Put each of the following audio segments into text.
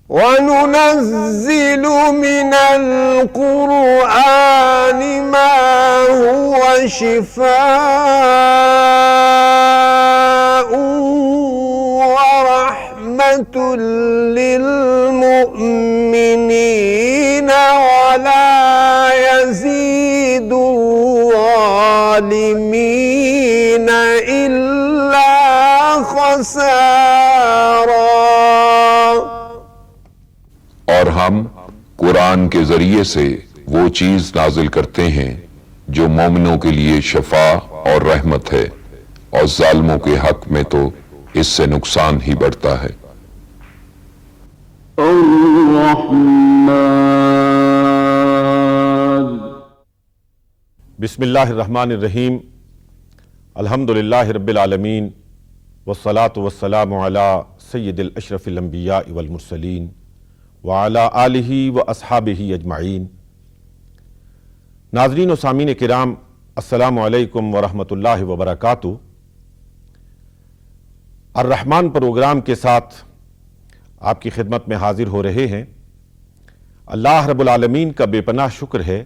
وَنُنَزِّلُ مِنَ الْقُرْآنِ مَا هُوَ شِفَاءٌ وَرَحْمَةٌ لِّلْمُؤْمِنِينَ وَلَا يَزِيدُ الظَّالِمِينَ إِلَّا خَسَارًا۔ اور ہم قرآن کے ذریعے سے وہ چیز نازل کرتے ہیں جو مومنوں کے لیے شفا اور رحمت ہے، اور ظالموں کے حق میں تو اس سے نقصان ہی بڑھتا ہے۔ الرحمن۔ بسم اللہ الرحمن الرحیم۔ الحمدللہ رب العالمین، والصلاة والسلام علی سید الاشرف الانبیاء والمرسلین وعلی آلہ واصحابہ اجمعین۔ ناظرین و سامعین کرام، السلام علیکم ورحمۃ اللہ وبرکاتہ۔ الرحمن پروگرام کے ساتھ آپ کی خدمت میں حاضر ہو رہے ہیں۔ اللہ رب العالمین کا بے پناہ شکر ہے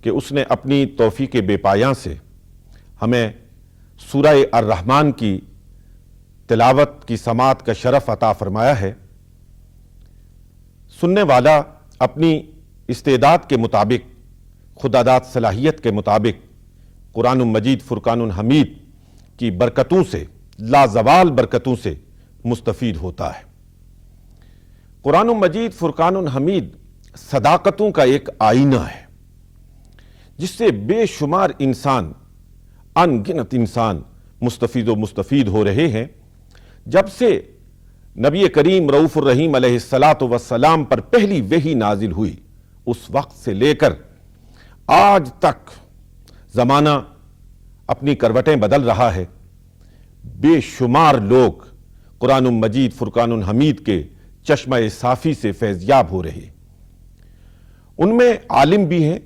کہ اس نے اپنی توفیق بے پایاں سے ہمیں سورہ الرحمن کی تلاوت کی سماعت کا شرف عطا فرمایا ہے۔ سننے والا اپنی استعداد کے مطابق، خداداد صلاحیت کے مطابق قرآن مجید فرقان حمید کی برکتوں سے، لازوال برکتوں سے مستفید ہوتا ہے۔ قرآن مجید فرقان حمید صداقتوں کا ایک آئینہ ہے جس سے بے شمار انسان، ان گنت انسان مستفید ہو رہے ہیں۔ جب سے نبی کریم رؤوف الرحیم علیہ السلام پر پہلی وحی نازل ہوئی، اس وقت سے لے کر آج تک زمانہ اپنی کروٹیں بدل رہا ہے۔ بے شمار لوگ قرآن مجید فرقان حمید کے چشمہ صافی سے فیضیاب ہو رہے۔ ان میں عالم بھی ہیں،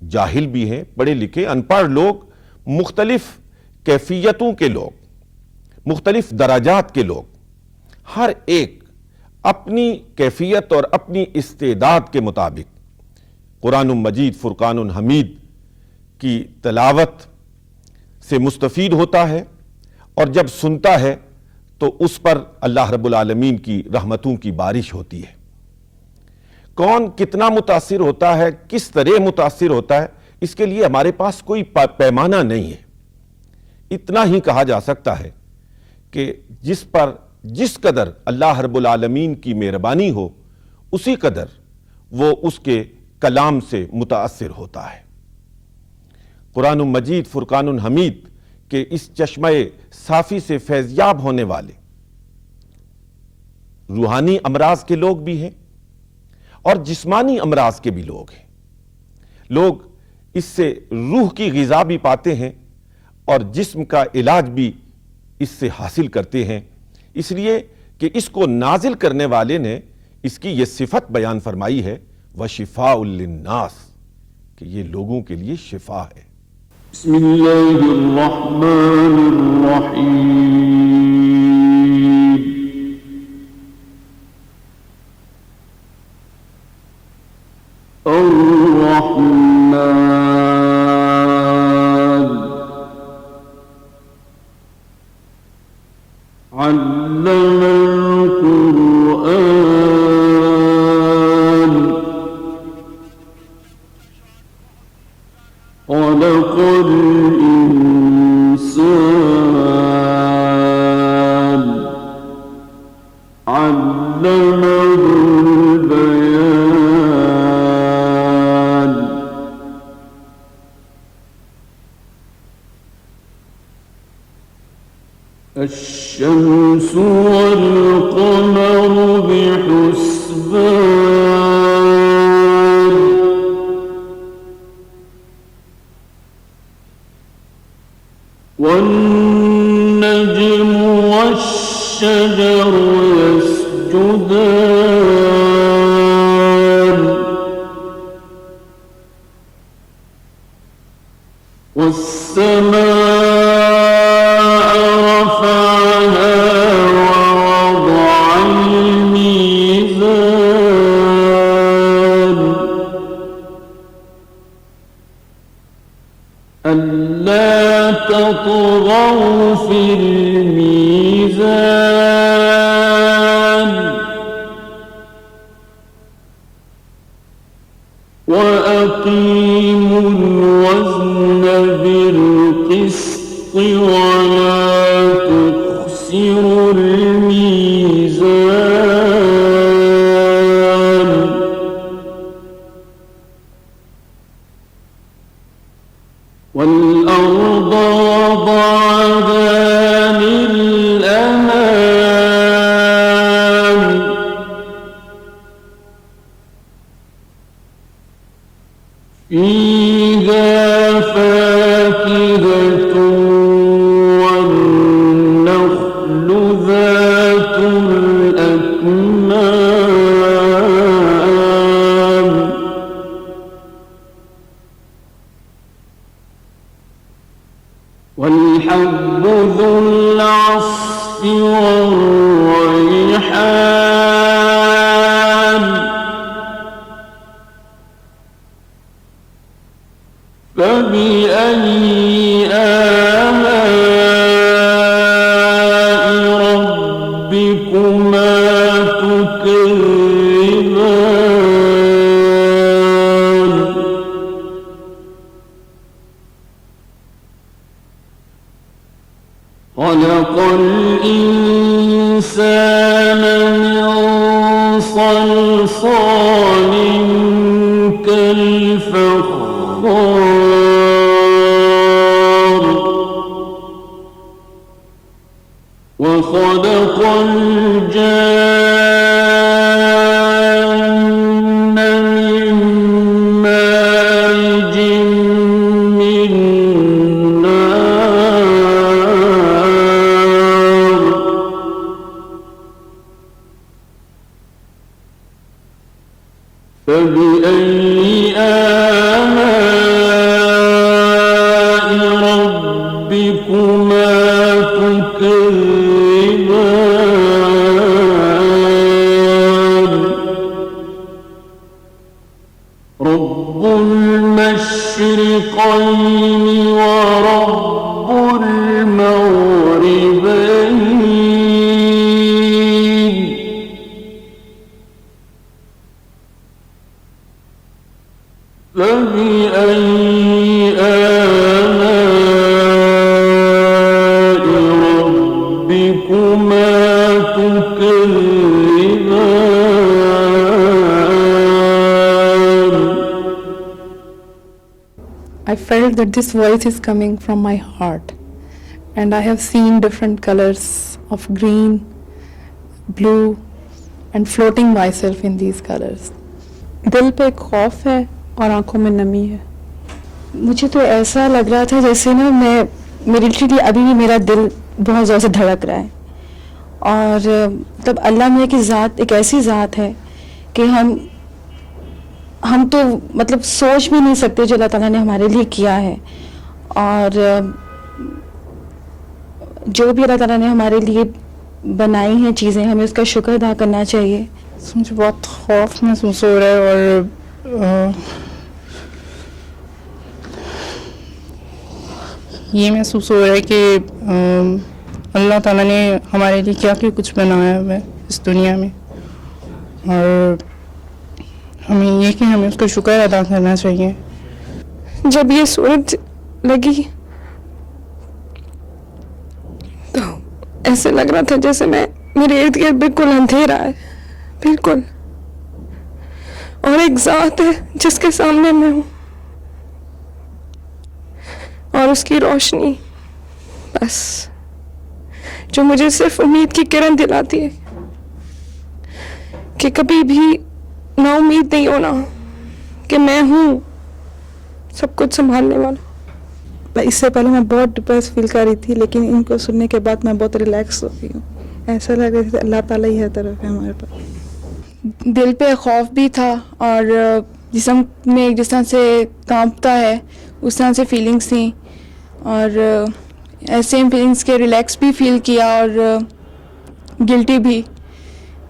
جاہل بھی ہیں، پڑھے لکھے ان پڑھ لوگ، مختلف کیفیتوں کے لوگ، مختلف درجات کے لوگ، ہر ایک اپنی کیفیت اور اپنی استعداد کے مطابق قرآن مجید فرقان حمید کی تلاوت سے مستفید ہوتا ہے، اور جب سنتا ہے تو اس پر اللہ رب العالمین کی رحمتوں کی بارش ہوتی ہے۔ کون کتنا متاثر ہوتا ہے، کس طرح متاثر ہوتا ہے، اس کے لیے ہمارے پاس کوئی پیمانہ نہیں ہے۔ اتنا ہی کہا جا سکتا ہے کہ جس پر جس قدر اللہ رب العالمین کی مہربانی ہو، اسی قدر وہ اس کے کلام سے متاثر ہوتا ہے۔ قرآن مجید فرقان حمید کے اس چشمہ صافی سے فیضیاب ہونے والے روحانی امراض کے لوگ بھی ہیں اور جسمانی امراض کے بھی لوگ ہیں۔ لوگ اس سے روح کی غذا بھی پاتے ہیں اور جسم کا علاج بھی اس سے حاصل کرتے ہیں، اس لیے کہ اس کو نازل کرنے والے نے اس کی یہ صفت بیان فرمائی ہے، وَشِفَاءٌ لِلنَّاسِ، کہ یہ لوگوں کے لیے شفا ہے۔ بسم اللہ الرحمن الرحیم۔ الرحمن علم القرآن خلق الإنسان علمه البيان الشمس والقمر بحسبان والنجم والشجر يسجدان والسماء رفعها تطغوا في الميزان وأقيموا الوزن بالقسط ولا تخسروا الميزان والأرض وضعها للأنام فيها فاكهة والنخل ذات الأكمام والحب ذو العصف والريحان فبأي آلاء ربكما تكذبان خلق الإنسان من صلصال كالفخار وخلق الجان من مارج من نار فبأي آلاء ربكما تكذبان رب المشرقين ورب المغربين فبأي آلاء ربكما تكذبان I felt that this voice is coming from my heart, and I have seen different colors of green, blue, and floating myself in these colors. دل پہ ایک خوف ہے اور آنکھوں میں نمی ہے. مجھے تو ایسا لگ رہا تھا جیسے نا میری لٹرلی ابھی بھی میرا دل بہت زور سے دھڑک رہا ہے. اور تب اللہ میاں کی ذات ایک ایسی ذات ہے کہ ہم تو مطلب سوچ بھی نہیں سکتے جو اللہ تعالیٰ نے ہمارے لیے کیا ہے. اور جو بھی اللہ تعالیٰ نے ہمارے لیے بنائی ہیں چیزیں, ہمیں اس کا شکر ادا کرنا چاہیے. مجھے بہت خوف محسوس ہو رہا ہے اور یہ محسوس ہو رہا ہے کہ اللہ تعالیٰ نے ہمارے لیے کیا کچھ بنایا ہوا ہے اس دنیا میں, اور ہمیں یہ کہ ہمیں اس کا شکر ادا کرنا چاہیے. جب یہ سورج لگی تو ایسے لگ رہا تھا جیسے میرے ارد گرد بالکل اندھیرا ہے, بالکل, اور ایک ذات ہے جس کے سامنے میں ہوں اور اس کی روشنی بس جو مجھے صرف امید کی کرن دلاتی ہے کہ کبھی بھی نا امید نہیں ہونا, کہ میں ہوں سب کچھ سنبھالنے والا. اس سے پہلے میں بہت ڈپریس فیل کر رہی تھی, لیکن ان کو سننے کے بعد میں بہت ریلیکس ہو گئی ہوں. ایسا لگ رہا تھا اللہ تعالیٰ ہی ہر طرف ہے ہمارے پاس. دل پہ خوف بھی تھا اور جسم میں جس طرح سے کانپتا ہے اس طرح سے فیلنگس تھیں, اور ایسے فیلنگس کے ریلیکس بھی فیل کیا اور گلٹی بھی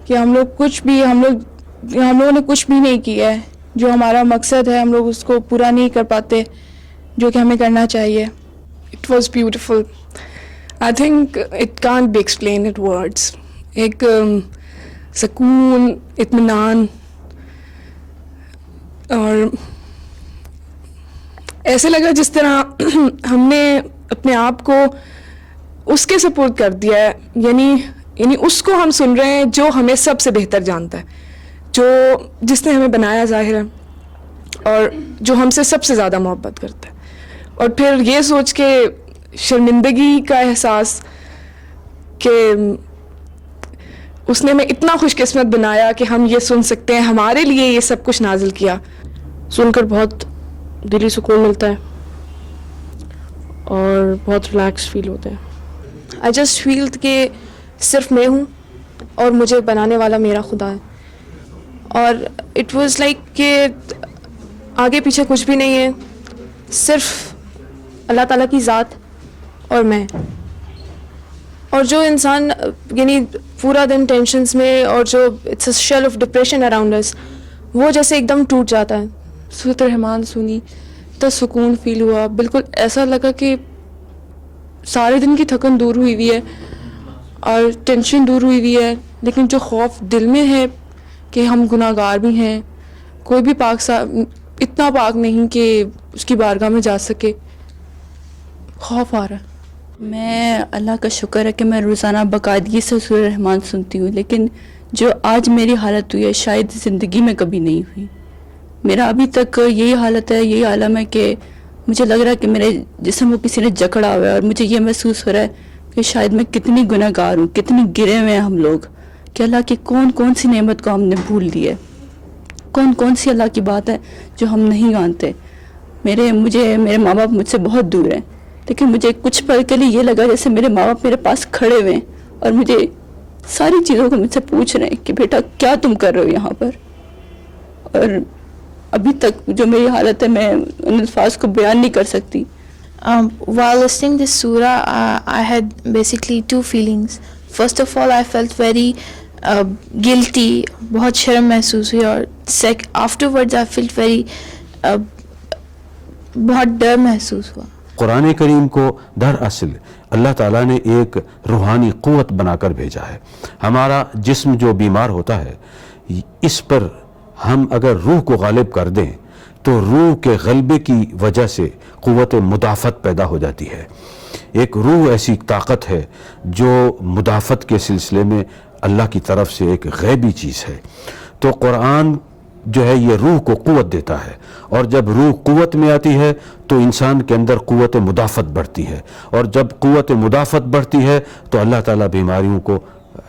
کہ ہم لوگوں نے کچھ بھی نہیں کیا ہے. جو ہمارا مقصد ہے ہم لوگ اس کو پورا نہیں کر پاتے جو کہ ہمیں کرنا چاہیے. It was beautiful. I think it can't be explained in words. ایک سکون, اطمینان, اور ایسے لگا جس طرح ہم نے اپنے آپ کو اس کے سپورٹ کر دیا ہے, یعنی اس کو ہم سن رہے ہیں جو ہمیں سب سے بہتر جانتا ہے, جس نے ہمیں بنایا ظاہر ہے, اور جو ہم سے سب سے زیادہ محبت کرتا ہے. اور پھر یہ سوچ کے شرمندگی کا احساس کہ اس نے ہمیں اتنا خوش قسمت بنایا کہ ہم یہ سن سکتے ہیں, ہمارے لیے یہ سب کچھ نازل کیا. سن کر بہت دلی سکون ملتا ہے اور بہت ریلیکس فیل ہوتا ہے. آئی جسٹ فیل کہ صرف میں ہوں اور مجھے بنانے والا میرا خدا ہے, اور اٹ واز لائک کہ آگے پیچھے کچھ بھی نہیں ہے, صرف اللہ تعالیٰ کی ذات اور میں. اور جو انسان یعنی پورا دن ٹینشنز میں, اور جو it's a shell of depression around us, وہ جیسے ایک دم ٹوٹ جاتا ہے. سورۃ الرحمن سنی تو سکون فیل ہوا, بالکل ایسا لگا کہ سارے دن کی تھکن دور ہوئی ہوئی ہے اور ٹینشن دور ہوئی ہوئی ہے, لیکن جو خوف دل میں ہے کہ ہم گناہ گار بھی ہیں, کوئی بھی اتنا پاک نہیں کہ اس کی بارگاہ میں جا سکے, خوف آ رہا ہے. میں اللہ کا شکر ہے کہ میں روزانہ باقاعدگی سے سورۃ الرحمن سنتی ہوں, لیکن جو آج میری حالت ہوئی ہے شاید زندگی میں کبھی نہیں ہوئی. میرا ابھی تک یہی حالت ہے, یہی عالم ہے کہ مجھے لگ رہا ہے کہ میرے جسم کو کسی نے جکڑا ہوا ہے, اور مجھے یہ محسوس ہو رہا ہے کہ شاید میں کتنی گناہ گار ہوں, کتنی گرے ہوئے ہیں ہم لوگ, کہ اللہ کی کون سی نعمت کو ہم نے بھول لی ہے, کون سی اللہ کی بات ہے جو ہم نہیں جانتے. میرے ماں باپ مجھ سے بہت دور ہیں, لیکن مجھے کچھ پل کے لیے یہ لگا جیسے میرے ماں باپ میرے پاس کھڑے ہوئے ہیں اور مجھے ساری چیزوں کو مجھ سے پوچھ رہے ہیں کہ بیٹا کیا تم کر رہے ہو یہاں پر. اور ابھی تک جو میری حالت ہے میں ان الفاظ کو بیان نہیں کر سکتی. While listening this surah, I had basically two feelings. First of all, I felt very guilty, بہت شرم محسوس ہوئی, اور afterwards I felt very بہت ڈر محسوس ہوا. قرآن کریم کو دراصل اللہ تعالیٰ نے ایک روحانی قوت بنا کر بھیجا ہے. ہمارا جسم جو بیمار ہوتا ہے, اس پر ہم اگر روح کو غالب کر دیں تو روح کے غلبے کی وجہ سے قوت مدافعت پیدا ہو جاتی ہے. ایک روح ایسی طاقت ہے جو مدافعت کے سلسلے میں اللہ کی طرف سے ایک غیبی چیز ہے. تو قرآن جو ہے یہ روح کو قوت دیتا ہے, اور جب روح قوت میں آتی ہے تو انسان کے اندر قوت مدافعت بڑھتی ہے, اور جب قوت مدافعت بڑھتی ہے تو اللہ تعالیٰ بیماریوں کو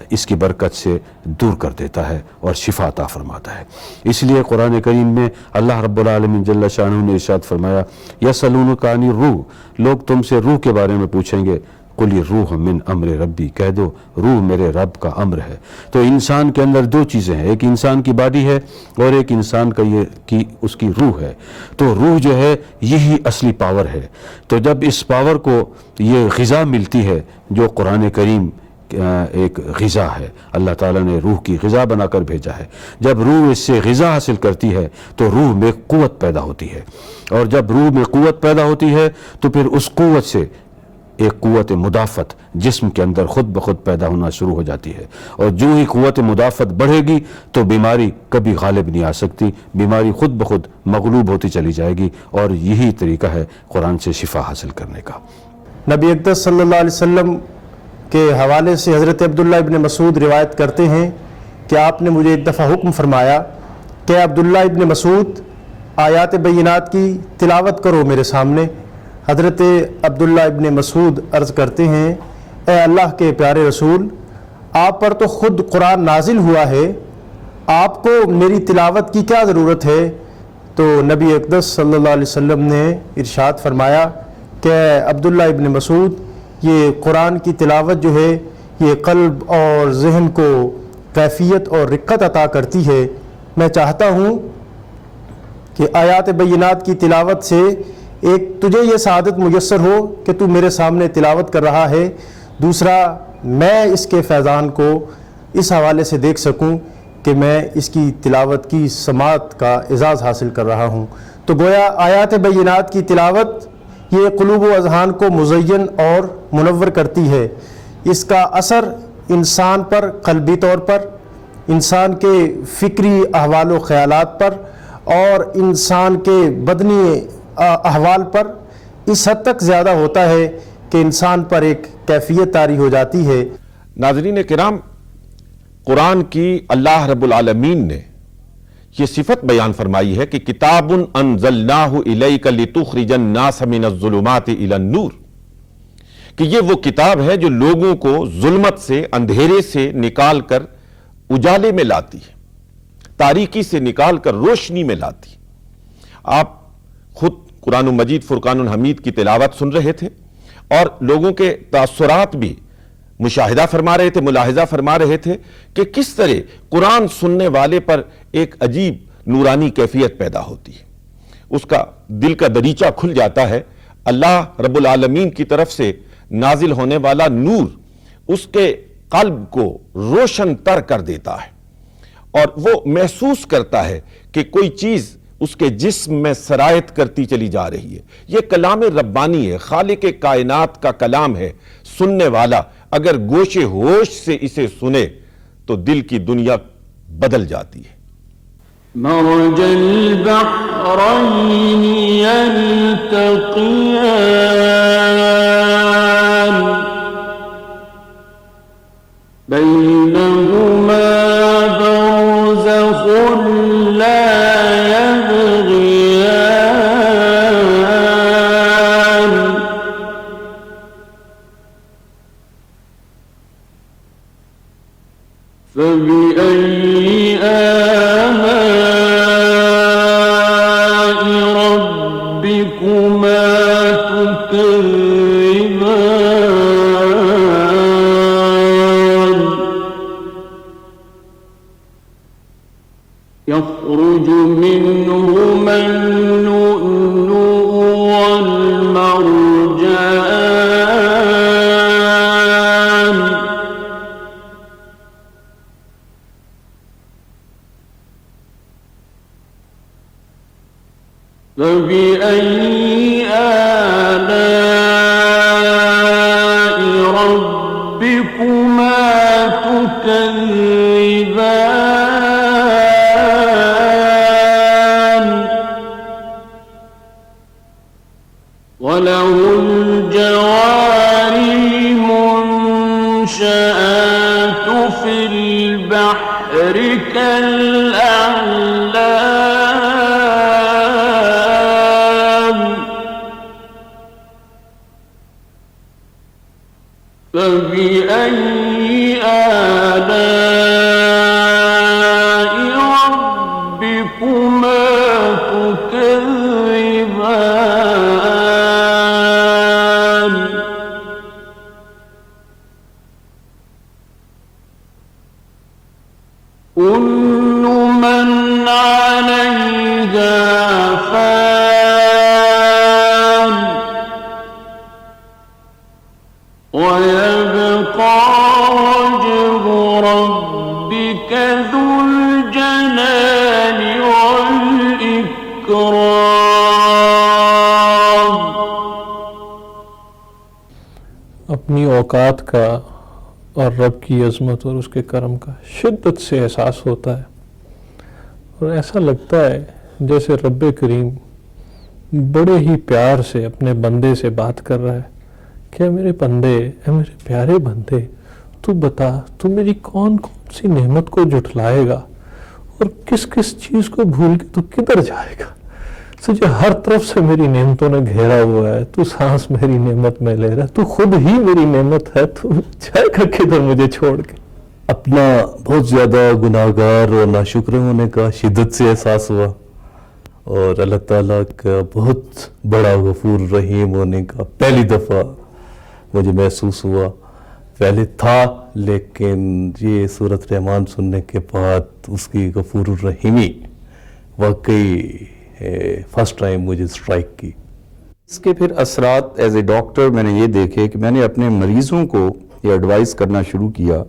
اس کی برکت سے دور کر دیتا ہے اور شفا عطا فرماتا ہے. اس لیے قرآن کریم میں اللہ رب العالمین جل شانہ نے ارشاد فرمایا, یسألونک عن الروح, لوگ تم سے روح کے بارے میں پوچھیں گے, قل الروح من امر ربی, کہہ دو روح میرے رب کا امر ہے. تو انسان کے اندر دو چیزیں ہیں, ایک انسان کی باڈی ہے اور ایک انسان کا اس کی روح ہے. تو روح جو ہے یہی اصلی پاور ہے. تو جب اس پاور کو یہ غذا ملتی ہے جو قرآن کریم ایک غذا ہے, اللہ تعالیٰ نے روح کی غذا بنا کر بھیجا ہے. جب روح اس سے غذا حاصل کرتی ہے تو روح میں قوت پیدا ہوتی ہے, اور جب روح میں قوت پیدا ہوتی ہے تو پھر اس قوت سے ایک قوت مدافعت جسم کے اندر خود بخود پیدا ہونا شروع ہو جاتی ہے. اور جو ہی قوت مدافعت بڑھے گی تو بیماری کبھی غالب نہیں آ سکتی, بیماری خود بخود مغلوب ہوتی چلی جائے گی. اور یہی طریقہ ہے قرآن سے شفا حاصل کرنے کا. نبی اقدس صلی اللہ علیہ وسلم کے حوالے سے حضرت عبداللہ ابن مسعود روایت کرتے ہیں کہ آپ نے مجھے ایک دفعہ حکم فرمایا کہ عبداللہ ابن مسعود آیات بینات کی تلاوت کرو میرے سامنے. حضرت عبداللہ ابن مسعود عرض کرتے ہیں, اے اللہ کے پیارے رسول, آپ پر تو خود قرآن نازل ہوا ہے, آپ کو میری تلاوت کی کیا ضرورت ہے؟ تو نبی اقدس صلی اللہ علیہ وسلم نے ارشاد فرمایا کہ عبداللہ ابن مسعود, یہ قرآن کی تلاوت جو ہے یہ قلب اور ذہن کو کیفیت اور رقت عطا کرتی ہے. میں چاہتا ہوں کہ آیات بینات کی تلاوت سے ایک تجھے یہ سعادت میسر ہو کہ تو میرے سامنے تلاوت کر رہا ہے, دوسرا میں اس کے فیضان کو اس حوالے سے دیکھ سکوں کہ میں اس کی تلاوت کی سماعت کا اعزاز حاصل کر رہا ہوں. تو گویا آیات بینات کی تلاوت یہ قلوب و اذہان کو مزین اور منور کرتی ہے. اس کا اثر انسان پر قلبی طور پر، انسان کے فکری احوال و خیالات پر اور انسان کے بدنی احوال پر اس حد تک زیادہ ہوتا ہے کہ انسان پر ایک کیفیت طاری ہو جاتی ہے. ناظرین کرام، قرآن کی اللہ رب العالمین نے یہ صفت بیان فرمائی ہے کہ کتاب انزلناہ الیک لتخرج الناس من الظلمات الی النور، کہ یہ وہ کتاب ہے جو لوگوں کو ظلمت سے، اندھیرے سے نکال کر اجالے میں لاتی ہے، تاریکی سے نکال کر روشنی میں لاتی ہے. آپ خود قرآن مجید فرقان حمید کی تلاوت سن رہے تھے اور لوگوں کے تاثرات بھی مشاہدہ فرما رہے تھے، ملاحظہ فرما رہے تھے کہ کس طرح قرآن سننے والے پر ایک عجیب نورانی کیفیت پیدا ہوتی ہے، اس کا دل کا دریچہ کھل جاتا ہے. اللہ رب العالمین کی طرف سے نازل ہونے والا نور اس کے قلب کو روشن تر کر دیتا ہے اور وہ محسوس کرتا ہے کہ کوئی چیز اس کے جسم میں سرایت کرتی چلی جا رہی ہے. یہ کلام ربانی ہے، خالق کائنات کا کلام ہے. سننے والا اگر گوش ہوش سے اسے سنے تو دل کی دنیا بدل جاتی ہے. مرج البحرين يلتقيان بينهما برزخ لا يبغيان فبأي آلاء ربكما تكذبان يخرج منهما اللؤلؤ والمرجان فبأي آلاء ربكما تكذبان وله الجوار المنشآت في البحر كالأعلام فبأي آلاء ربكما تكذبان كل من عليها فان ويبقى وجه ربك ذو الجلال والإكرام. اپنی اوقات کا اور رب کی عظمت اور اس کے کرم کا شدت سے احساس ہوتا ہے اور ایسا لگتا ہے جیسے رب کریم بڑے ہی پیار سے اپنے بندے سے بات کر رہا ہے کہ اے میرے بندے، اے میرے پیارے بندے، تو بتا تو میری کون کون سی نعمت کو جھٹلائے گا اور کس کس چیز کو بھول کے تو کدھر جائے گا. تجھے ہر طرف سے میری نعمتوں نے گھیرا ہوا ہے، تو سانس میری نعمت میں لے رہا ہے، تو خود ہی میری نعمت ہے، تو جائے گا کدھر مجھے چھوڑ کے. اپنا بہت زیادہ گناہگار اور ناشکر ہونے کا شدت سے احساس ہوا اور اللہ تعالیٰ کا بہت بڑا غفور رحیم ہونے کا پہلی دفعہ مجھے محسوس ہوا. پہلے تھا لیکن یہ سورۃ رحمان سننے کے بعد اس کی غفور الرحیمی واقعی فرسٹ ٹائم مجھے سٹرائک کی. اس کے پھر اثرات ایز اے ڈاکٹر میں نے یہ دیکھے کہ میں نے اپنے مریضوں کو یہ ایڈوائز کرنا شروع کیا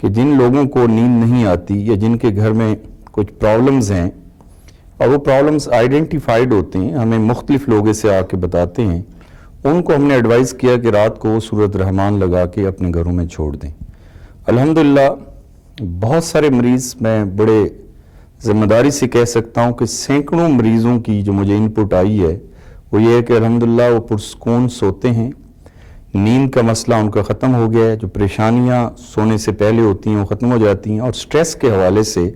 کہ جن لوگوں کو نیند نہیں آتی یا جن کے گھر میں کچھ پرابلمز ہیں اور وہ پرابلمز آئیڈینٹیفائڈ ہوتے ہیں، ہمیں مختلف لوگ اسے آ کے بتاتے ہیں، ان کو ہم نے ایڈوائز کیا کہ رات کو وہ سورۃ الرحمن لگا کے اپنے گھروں میں چھوڑ دیں. الحمدللہ بہت سارے مریض، میں بڑے ذمہ داری سے کہہ سکتا ہوں کہ سینکڑوں مریضوں کی جو مجھے ان پٹ آئی ہے وہ یہ ہے کہ الحمدللہ وہ پرسکون سوتے ہیں، نیند کا مسئلہ ان کا ختم ہو گیا ہے، جو پریشانیاں سونے سے پہلے ہوتی ہیں وہ ختم ہو جاتی ہیں. اور سٹریس کے حوالے سے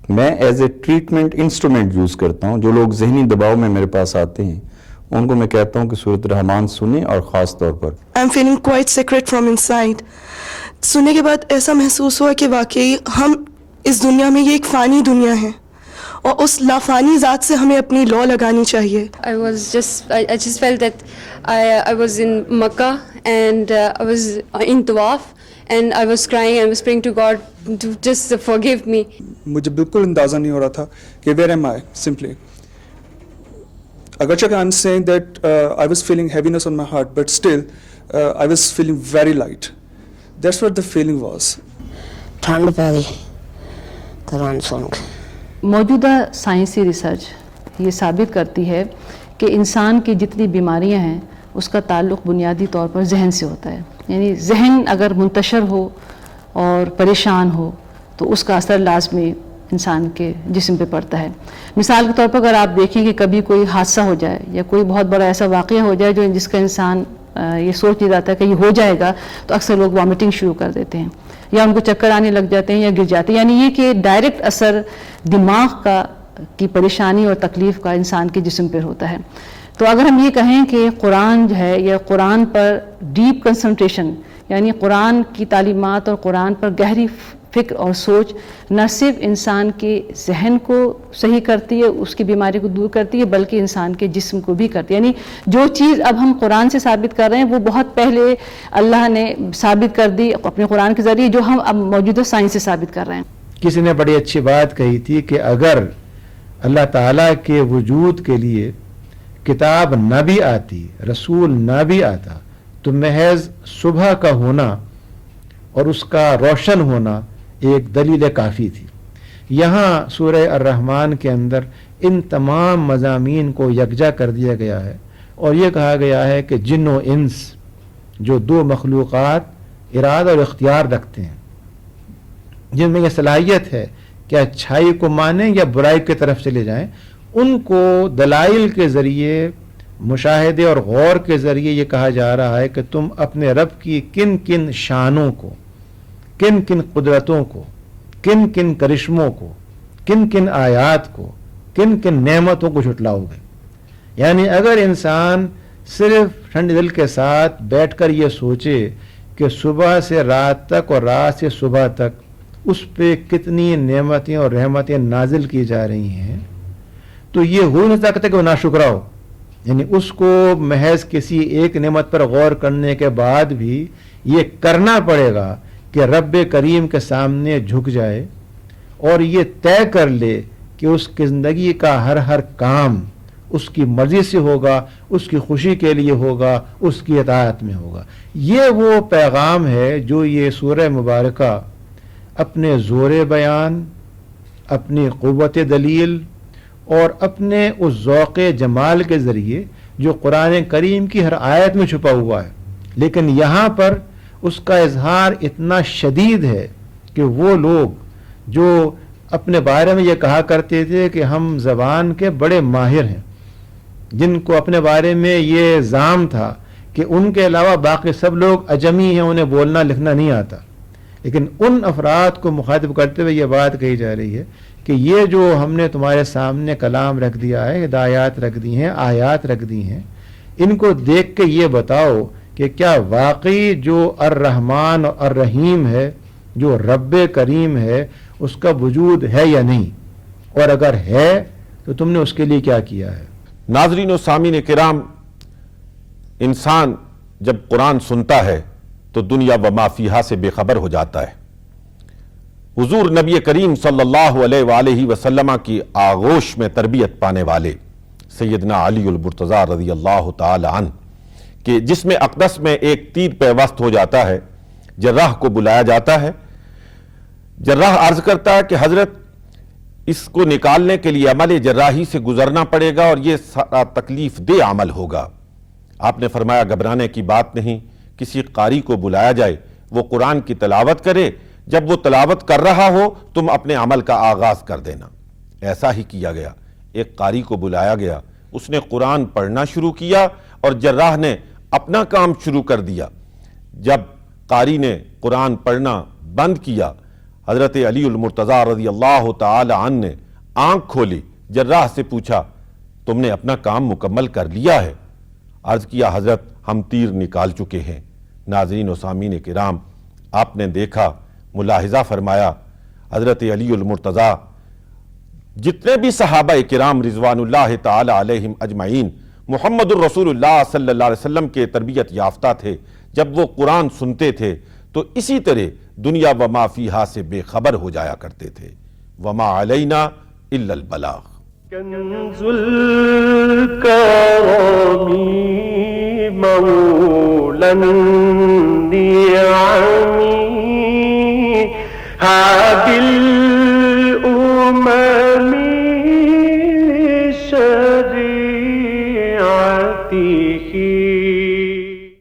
میں as a treatment instrument use کرتا ہوں. جو لوگ ذہنی دباؤ میں میرے پاس آتے ہیں ان کو میں کہتا ہوں کہ سورۃ الرحمن سنیں، اور خاص طور پر I'm feeling quite sacred from inside. سننے کے بعد ایسا محسوس ہوا کہ واقعی ہم اس دنیا میں، یہ ایک فانی دنیا ہے اور اس لافانی ذات سے ہمیں اپنی لو لگانی چاہیے. I just felt that I was in Makkah and I was in Tawaf and I was crying and was praying to God to just forgive me. مجھے بالکل اندازہ نہیں ہو رہا تھا کہ where am I simply. اگرچہ کہ I'm saying that I was feeling heaviness on my heart, but still I was feeling very light. That's what the feeling was. ٹھنڈ پہ گئی قرآن سن کے. موجودہ سائنسی ریسرچ یہ ثابت کرتی ہے کہ انسان کی جتنی بیماریاں ہیں اس کا تعلق بنیادی طور پر ذہن سے ہوتا ہے. یعنی ذہن اگر منتشر ہو اور پریشان ہو تو اس کا اثر لازمی انسان کے جسم پہ پڑتا ہے. مثال کے طور پر اگر آپ دیکھیں کہ کبھی کوئی حادثہ ہو جائے یا کوئی بہت بڑا ایسا واقعہ ہو جائے جس کا انسان یہ سوچ لیا جاتا ہے کہ یہ ہو جائے گا، تو اکثر لوگ وامٹنگ شروع کر دیتے ہیں یا ان کو چکر آنے لگ جاتے ہیں یا گر جاتے ہیں. یعنی یہ کہ ڈائریکٹ اثر دماغ کی پریشانی اور تکلیف کا انسان کے جسم پر ہوتا ہے. تو اگر ہم یہ کہیں کہ قرآن جو ہے یا قرآن پر ڈیپ کنسنٹریشن، یعنی قرآن کی تعلیمات اور قرآن پر گہری فکر اور سوچ نہ صرف انسان کے ذہن کو صحیح کرتی ہے، اس کی بیماری کو دور کرتی ہے، بلکہ انسان کے جسم کو بھی کرتی ہے. یعنی جو چیز اب ہم قرآن سے ثابت کر رہے ہیں وہ بہت پہلے اللہ نے ثابت کر دی اپنے قرآن کے ذریعے، جو ہم اب موجودہ سائنس سے ثابت کر رہے ہیں. کسی نے بڑی اچھی بات کہی تھی کہ اگر اللہ تعالیٰ کے وجود کے لیے کتاب نہ بھی آتی، رسول نہ بھی آتا، تو محض صبح کا ہونا اور اس کا روشن ہونا ایک دلیل کافی تھی. یہاں سورہ الرحمن کے اندر ان تمام مضامین کو یکجا کر دیا گیا ہے اور یہ کہا گیا ہے کہ جن و انس جو دو مخلوقات ارادہ اور اختیار رکھتے ہیں، جن میں یہ صلاحیت ہے کہ اچھائی کو مانیں یا برائی کی طرف چلے جائیں، ان کو دلائل کے ذریعے، مشاہدے اور غور کے ذریعے یہ کہا جا رہا ہے کہ تم اپنے رب کی کن کن شانوں کو، کن کن قدرتوں کو، کن کن کرشموں کو، کن کن آیات کو، کن کن نعمتوں کو جھٹلاؤ گے. یعنی اگر انسان صرف ٹھنڈے دل کے ساتھ بیٹھ کر یہ سوچے کہ صبح سے رات تک اور رات سے صبح تک اس پہ کتنی نعمتیں اور رحمتیں نازل کی جا رہی ہیں، تو یہ ہو نہیں سکتا کہ وہ ناشکرا ہو. یعنی اس کو محض کسی ایک نعمت پر غور کرنے کے بعد بھی یہ کرنا پڑے گا کہ رب کریم کے سامنے جھک جائے اور یہ طے کر لے کہ اس کی زندگی کا ہر کام اس کی مرضی سے ہوگا، اس کی خوشی کے لیے ہوگا، اس کی اطاعت میں ہوگا. یہ وہ پیغام ہے جو یہ سورہ مبارکہ اپنے زور بیان، اپنی قوت دلیل اور اپنے اس ذوق جمال کے ذریعے جو قرآن کریم کی ہر آیت میں چھپا ہوا ہے، لیکن یہاں پر اس کا اظہار اتنا شدید ہے کہ وہ لوگ جو اپنے بارے میں یہ کہا کرتے تھے کہ ہم زبان کے بڑے ماہر ہیں، جن کو اپنے بارے میں یہ زعم تھا کہ ان کے علاوہ باقی سب لوگ اجمی ہیں، انہیں بولنا لکھنا نہیں آتا، لیکن ان افراد کو مخاطب کرتے ہوئے یہ بات کہی جا رہی ہے کہ یہ جو ہم نے تمہارے سامنے کلام رکھ دیا ہے، ہدایات رکھ دی ہیں، آیات رکھ دی ہیں، ان کو دیکھ کے یہ بتاؤ کہ کیا واقعی جو الرحمن اور الرحیم ہے، جو رب کریم ہے، اس کا وجود ہے یا نہیں، اور اگر ہے تو تم نے اس کے لیے کیا کیا ہے. ناظرین و سامعین کرام، انسان جب قرآن سنتا ہے تو دنیا و ما فیہا سے بے خبر ہو جاتا ہے. حضور نبی کریم صلی اللہ علیہ وآلہ وسلم کی آغوش میں تربیت پانے والے سیدنا علی المرتضیٰ رضی اللہ تعالی عنہ کہ جسم اقدس میں ایک تیر پیوست ہو جاتا ہے، جراح کو بلایا جاتا ہے. جراح عرض کرتا ہے کہ حضرت اس کو نکالنے کے لیے عمل جراحی سے گزرنا پڑے گا اور یہ سارا تکلیف دہ عمل ہوگا. آپ نے فرمایا گھبرانے کی بات نہیں، کسی قاری کو بلایا جائے، وہ قرآن کی تلاوت کرے، جب وہ تلاوت کر رہا ہو تم اپنے عمل کا آغاز کر دینا۔ ایسا ہی کیا گیا، ایک قاری کو بلایا گیا، اس نے قرآن پڑھنا شروع کیا اور جراح نے اپنا کام شروع کر دیا۔ جب قاری نے قرآن پڑھنا بند کیا، حضرت علی المرتضیٰ رضی اللہ تعالی عنہ نے آنکھ کھولی، جراح سے پوچھا تم نے اپنا کام مکمل کر لیا ہے؟ عرض کیا حضرت ہم تیر نکال چکے ہیں۔ ناظرین و سامعین کرام، آپ نے دیکھا، ملاحظہ فرمایا، حضرت علی المرتضیٰ جتنے بھی صحابہ کرام رضوان اللہ تعالی علیہم اجمعین محمد الرسول اللہ صلی اللہ علیہ وسلم کے تربیت یافتہ تھے، جب وہ قرآن سنتے تھے تو اسی طرح دنیا وما فیہا سے بے خبر ہو جایا کرتے تھے۔ وما علینا الا البلاغ۔ کنز الکرم مولانا